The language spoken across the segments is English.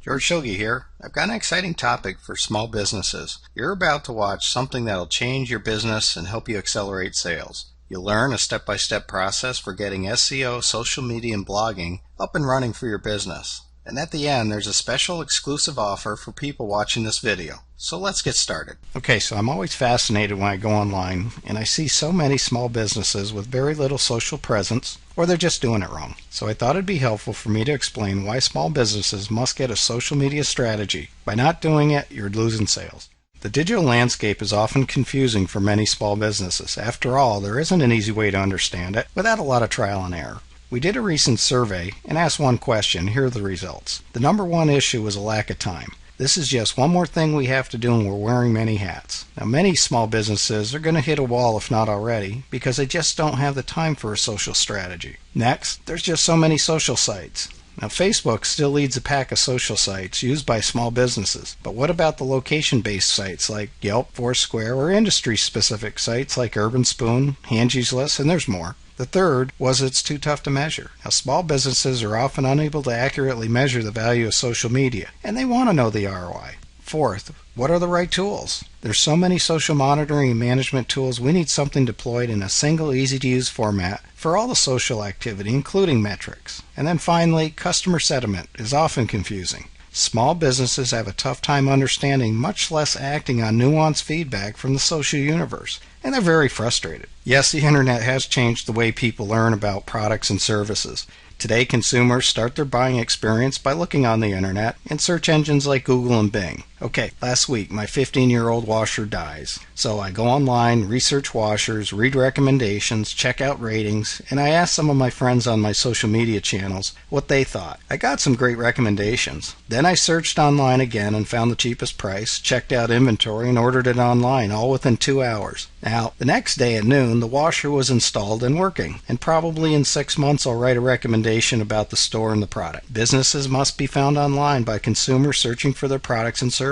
George Shulgi here. I've got an exciting topic for small businesses. You're about to watch something that'll change your business and help you accelerate sales. You'll learn a step-by-step process for getting SEO, social media, and blogging up and running for your business. And at the end, there's a special exclusive offer for people watching this video. So let's get started. Okay, so I'm always fascinated when I go online and I see so many small businesses with very little social presence, or they're just doing it wrong. So I thought it'd be helpful for me to explain why small businesses must get a social media strategy. By not doing it, you're losing sales. The digital landscape is often confusing for many small businesses. After all, there isn't an easy way to understand it without a lot of trial and error. We did a recent survey and asked one question. Here are the results. The number one issue was a lack of time. This is just one more thing we have to do and we're wearing many hats. Now, many small businesses are going to hit a wall if not already because they just don't have the time for a social strategy. Next, there's just so many social sites. Now, Facebook still leads the pack of social sites used by small businesses. But what about the location-based sites like Yelp, Foursquare, or industry-specific sites like Urban Spoon, Angie's List, and there's more? The third was it's too tough to measure. Now, small businesses are often unable to accurately measure the value of social media, and they want to know the ROI. Fourth, what are the right tools? There's so many social monitoring and management tools, we need something deployed in a single, easy-to-use format for all the social activity, including metrics. And then finally, customer sentiment is often confusing. Small businesses have a tough time understanding, much less acting on nuanced feedback from the social universe, and they're very frustrated. Yes, the internet has changed the way people learn about products and services. Today, consumers start their buying experience by looking on the internet in search engines like Google and Bing. Okay, last week my 15-year-old washer dies. So I go online, research washers, read recommendations, check out ratings, and I asked some of my friends on my social media channels what they thought. I got some great recommendations. Then I searched online again and found the cheapest price, checked out inventory, and ordered it online, all within 2 hours. Now, the next day at noon, the washer was installed and working, and probably in 6 months I'll write a recommendation about the store and the product. Businesses must be found online by consumers searching for their products and services.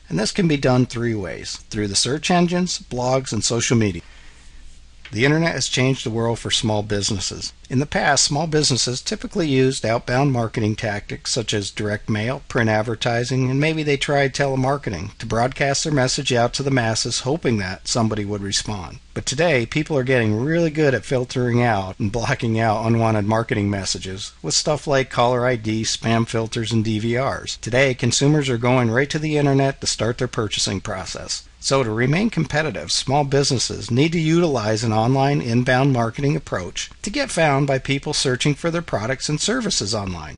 And this can be done 3 ways: through the search engines, blogs, and social media. The internet has changed the world for small businesses. In the past, small businesses typically used outbound marketing tactics such as direct mail, print advertising, and maybe they tried telemarketing to broadcast their message out to the masses, hoping that somebody would respond. But today, people are getting really good at filtering out and blocking out unwanted marketing messages with stuff like caller ID, spam filters, and DVRs. Today, consumers are going right to the internet to start their purchasing process. So to remain competitive, small businesses need to utilize an online inbound marketing approach to get found by people searching for their products and services online.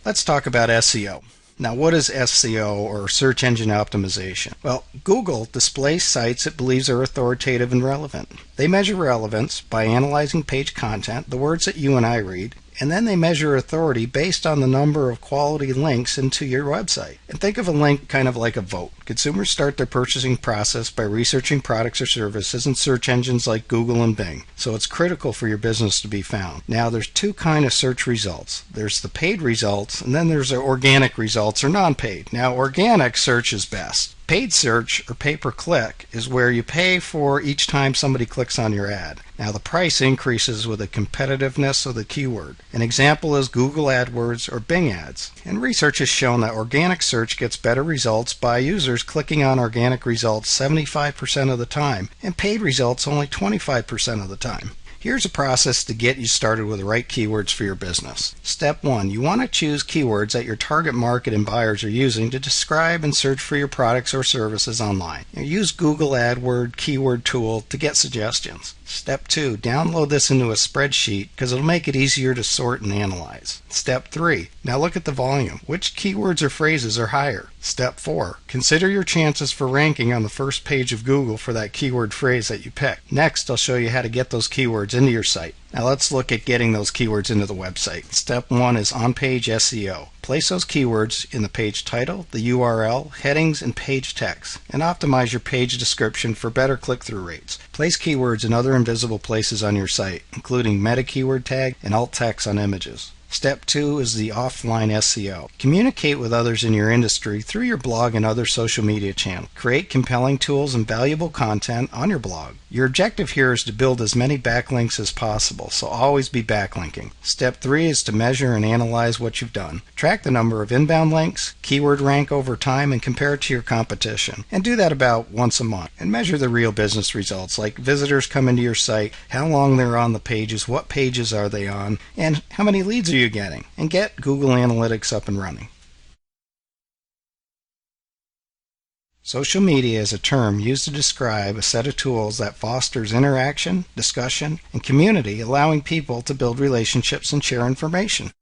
Let's talk about SEO. Now, what is SEO, or search engine optimization? Well, Google displays sites it believes are authoritative and relevant. They measure relevance by analyzing page content, the words that you and I read, and then they measure authority based on the number of quality links into your website. And think of a link kind of like a vote. Consumers start their purchasing process by researching products or services in search engines like Google and Bing. So it's critical for your business to be found. Now, there's 2 kinds of search results. There's the paid results, and then there's the organic results or non-paid. Now, organic search is best. Paid search, or pay-per-click, is where you pay for each time somebody clicks on your ad. Now, the price increases with the competitiveness of the keyword. An example is Google AdWords or Bing ads. And research has shown that organic search gets better results by users clicking on organic results 75% of the time, and paid results only 25% of the time. Here's a process to get you started with the right keywords for your business. Step 1. You want to choose keywords that your target market and buyers are using to describe and search for your products or services online. Use Google AdWords keyword tool to get suggestions. Step 2. Download this into a spreadsheet because it'll make it easier to sort and analyze. Step 3. Now look at the volume. Which keywords or phrases are higher? Step 4. Consider your chances for ranking on the first page of Google for that keyword phrase that you picked. Next, I'll show you how to get those keywords into your site. Now let's look at getting those keywords into the website. Step 1 is on-page SEO. Place those keywords in the page title, the URL, headings, and page text, and optimize your page description for better click-through rates. Place keywords in other invisible places on your site, including meta keyword tag and alt text on images. Step 2 is the offline SEO. Communicate with others in your industry through your blog and other social media channels. Create compelling tools and valuable content on your blog. Your objective here is to build as many backlinks as possible, so always be backlinking. Step 3 is to measure and analyze what you've done. Track the number of inbound links, keyword rank over time, and compare it to your competition. And do that about once a month. And measure the real business results, like visitors come into your site, how long they're on the pages, what pages are they on, and how many leads are you getting. And get Google Analytics up and running. Social media is a term used to describe a set of tools that fosters interaction, discussion, and community, allowing people to build relationships and share information.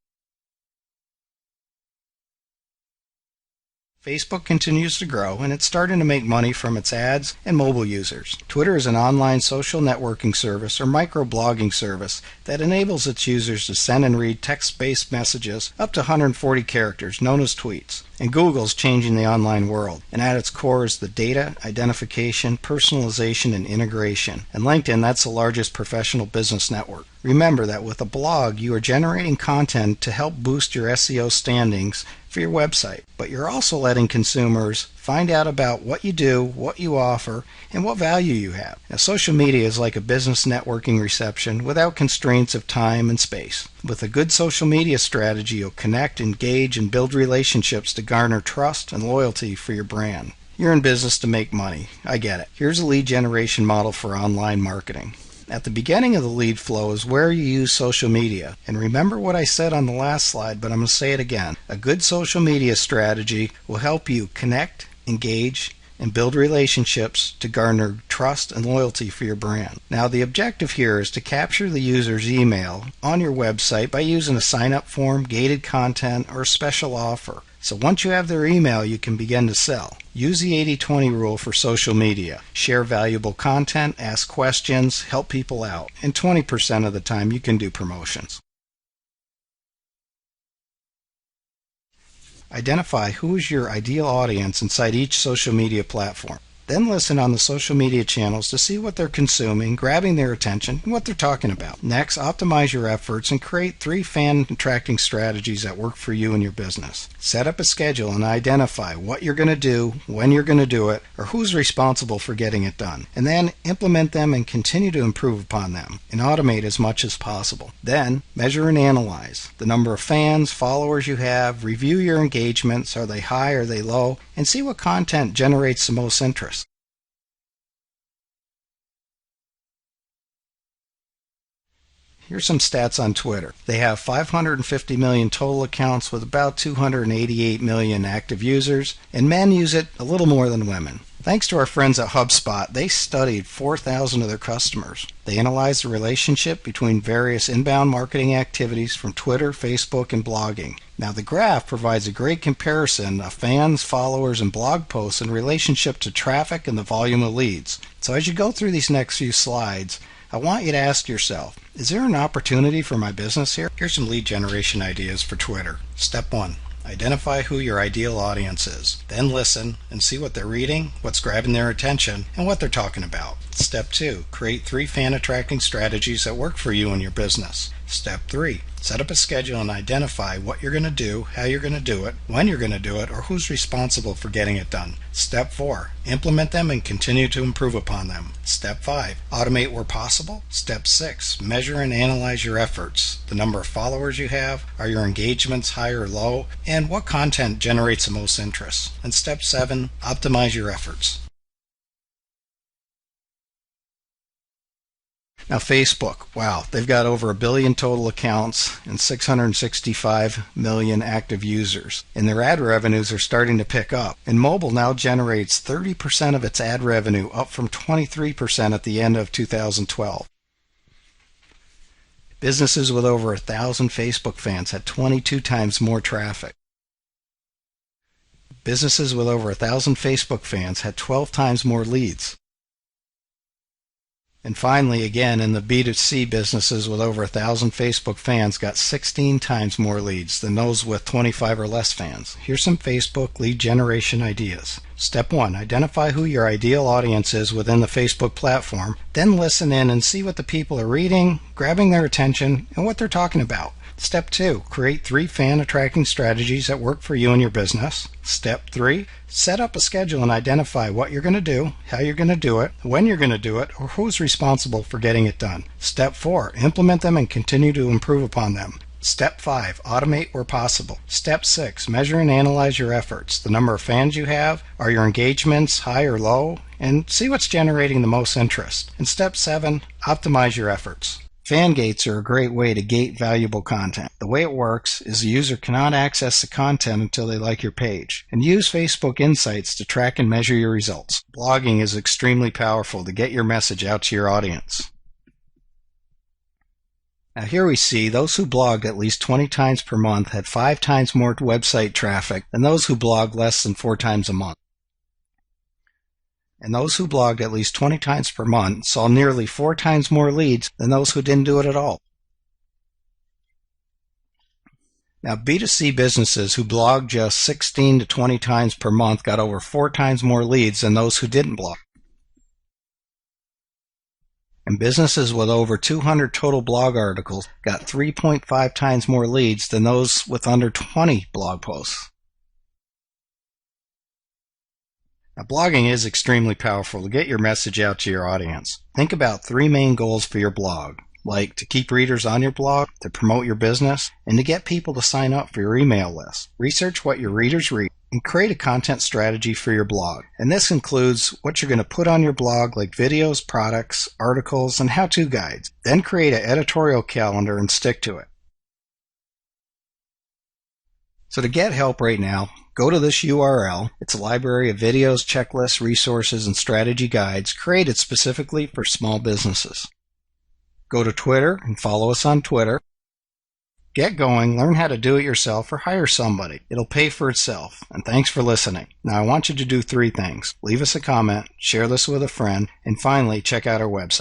Facebook continues to grow, and it's starting to make money from its ads and mobile users. Twitter is an online social networking service or microblogging service that enables its users to send and read text-based messages up to 140 characters, known as tweets. And Google's changing the online world, and at its core is the data, identification, personalization, and integration. And LinkedIn, that's the largest professional business network. Remember that with a blog, you are generating content to help boost your SEO standings for your website, but you're also letting consumers find out about what you do, what you offer, and what value you have. Now, social media is like a business networking reception without constraints of time and space. With a good social media strategy, you'll connect, engage, and build relationships to garner trust and loyalty for your brand. You're in business to make money. I get it. Here's a lead generation model for online marketing. At the beginning of the lead flow is where you use social media. And remember what I said on the last slide, but I'm going to say it again. A good social media strategy will help you connect, engage, and build relationships to garner trust and loyalty for your brand. Now, the objective here is to capture the user's email on your website by using a sign-up form, gated content, or a special offer. So once you have their email, you can begin to sell. Use the 80-20 rule for social media. Share valuable content, ask questions, help people out. And 20% of the time, you can do promotions. Identify who is your ideal audience inside each social media platform. Then listen on the social media channels to see what they're consuming, grabbing their attention, and what they're talking about. Next, optimize your efforts and create 3 fan-attracting strategies that work for you and your business. Set up a schedule and identify what you're going to do, when you're going to do it, or who's responsible for getting it done. And then implement them and continue to improve upon them, and automate as much as possible. Then, measure and analyze the number of fans, followers you have, review your engagements, are they high, are they low, and see what content generates the most interest. Here's some stats on Twitter. They have 550 million total accounts with about 288 million active users, and men use it a little more than women. Thanks to our friends at HubSpot, they studied 4,000 of their customers. They analyzed the relationship between various inbound marketing activities from Twitter, Facebook, and blogging. Now, the graph provides a great comparison of fans, followers, and blog posts in relationship to traffic and the volume of leads. So as you go through these next few slides, I want you to ask yourself, is there an opportunity for my business here? Here's some lead generation ideas for Twitter. Step 1. Identify who your ideal audience is. Then listen and see what they're reading, what's grabbing their attention, and what they're talking about. Step 2. Create 3 fan-attracting strategies that work for you and your business. Step 3. Set up a schedule and identify what you're going to do, how you're going to do it, when you're going to do it, or who's responsible for getting it done. Step 4. Implement them and continue to improve upon them. Step 5. Automate where possible. Step 6. Measure and analyze your efforts. The number of followers you have, are your engagements high or low, and what content generates the most interest. And Step 7. Optimize your efforts. Now, Facebook, wow, they've got over 1 billion total accounts and 665 million active users. And their ad revenues are starting to pick up. And mobile now generates 30% of its ad revenue, up from 23% at the end of 2012. Businesses with over 1,000 Facebook fans had 22 times more traffic. Businesses with over 1,000 Facebook fans had 12 times more leads. And finally, again, in the B2C, businesses with over 1,000 Facebook fans got 16 times more leads than those with 25 or less fans. Here's some Facebook lead generation ideas. Step 1. Identify who your ideal audience is within the Facebook platform. Then listen in and see what the people are reading, grabbing their attention, and what they're talking about. Step 2, create 3 fan attracting strategies that work for you and your business. Step 3, set up a schedule and identify what you're going to do, how you're going to do it, when you're going to do it, or who's responsible for getting it done. Step 4, implement them and continue to improve upon them. Step 5, automate where possible. Step 6, measure and analyze your efforts, the number of fans you have, are your engagements high or low, and see what's generating the most interest. And Step 7, optimize your efforts. Fan gates are a great way to gate valuable content. The way it works is the user cannot access the content until they like your page. And use Facebook Insights to track and measure your results. Blogging is extremely powerful to get your message out to your audience. Now here we see those who blogged at least 20 times per month had 5 times more website traffic than those who blogged less than 4 times a month. And those who blogged at least 20 times per month saw nearly 4 times more leads than those who didn't do it at all. Now, B2C businesses who blogged just 16 to 20 times per month got over 4 times more leads than those who didn't blog. And businesses with over 200 total blog articles got 3.5 times more leads than those with under 20 blog posts. Now, blogging is extremely powerful to get your message out to your audience. Think about 3 main goals for your blog, like to keep readers on your blog, to promote your business, and to get people to sign up for your email list. Research what your readers read and create a content strategy for your blog. And this includes what you're going to put on your blog, like videos, products, articles, and how-to guides. Then create an editorial calendar and stick to it. So to get help right now, go to this URL. It's a library of videos, checklists, resources, and strategy guides created specifically for small businesses. Go to Twitter and follow us on Twitter. Get going, learn how to do it yourself, or hire somebody. It'll pay for itself. And thanks for listening. Now I want you to do 3 things. Leave us a comment, share this with a friend, and finally check out our website.